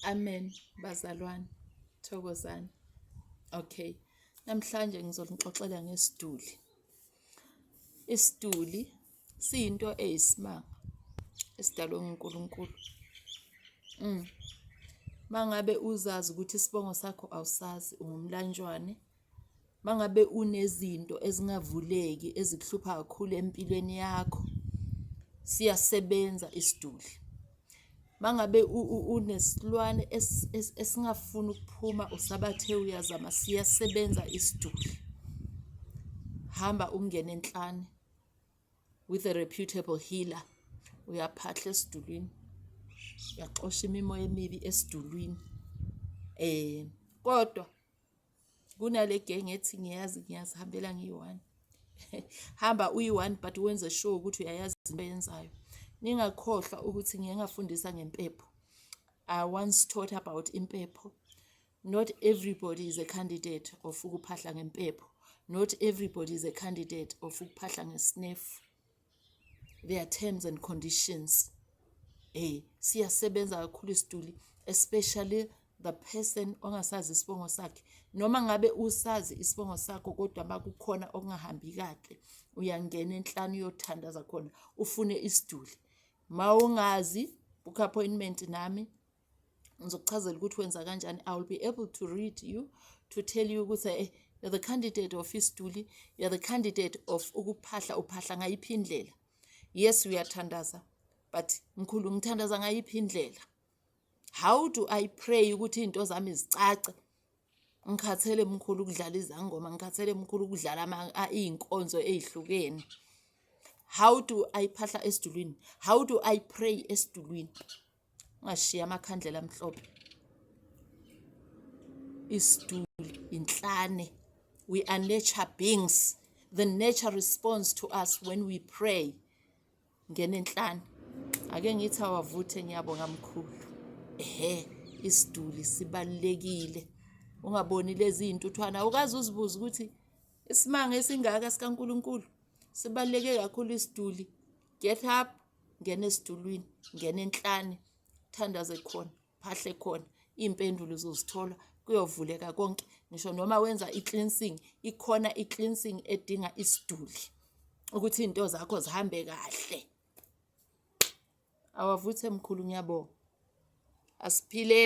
Amen, bazalwane. Thokozani. Okay. Namhlanje ngizonixoxela ngesiduli. Isiduli siyinto eyisimanga esidalwe nguNkulunkulu. Mangabe uzazi ukuthi isibongo sakho awusazi, ungumlanjwane. Mangabe unezinto ezingavuleki ezikuhlupha kakhulu empilweni yakho, siyasebenza isiduli. Mangabe unesilwane esingafuni ukuphuma usabathe uyazama, siyasebenza isiduli. Hamba ungene enhlane with a reputable healer. Uyaphahla esidulini. Uyaxosha imimoya emibi esidulini. Kodwa kunale genge ethi ngiyazihambela ngiyi-1. Hamba uyi-1 but wenze sure ukuthi uyayazi into oyenzayo. Ningakhohlwa ukuthi ngike ngafundisa ngempepho. I once taught about impepho. Not everybody is a candidate of ukuphahla ngempepho. Not everybody is a candidate of ukuphahla ngesnefu. There are terms and conditions. Siyasebenza kakhulu isiduli, especially the person ongasazi isibongo sakhe. Noma ngabe usazi isibongo sakho kodwa makukhona okungahambi kahle, uyangena enhlane uyothandaza khona, ufune isiduli. Mawungazi, book appointment nami, ngizokuchazela ukuthi wenza kanjani. I will be able to read you, to tell you ukuthi you're the candidate of isiduli, you're the candidate of ukuphahla, uphahla ngayiphi indlela. Yes, uyathandaza, but mkhulu ngithandaza ngayiphi indlela. How do I pray ukuthi into zami zicace? Ngikhathele mkhulu ukudlala izangoma, ngikhathele mkhulu ukudlala iy'nkonzo ey'hlukene. How do I phahla esidulini? How do I pray esidulini? Ungashiya amakhandlela amhlophe. Isiduli, inhlane. We are nature beings. The nature responds to us when we pray. Ngene enhlane. Ake ngithi awavuthe ngiyabonga mkhulu. Isiduli sibalulekile. Ungaboni lezi iy'ntuthwana. Ukaze uzibuze ukuthi isimanga esingaka sikaNkulunkulu sibaluleke kakhulu isiduli. Get up, ngene esidulini, ngene enhlane, thandaze khona, phahle khona. Iy'mpendulo uzozithola, kuyovuleka konke. Ngisho noma wenza i-cleansing, ikhona i-cleansing edinga isiduli ukuthi iy'nto zakho zihambe kahle. Awavuthe mkhulu ngiyabonga. Asiphile.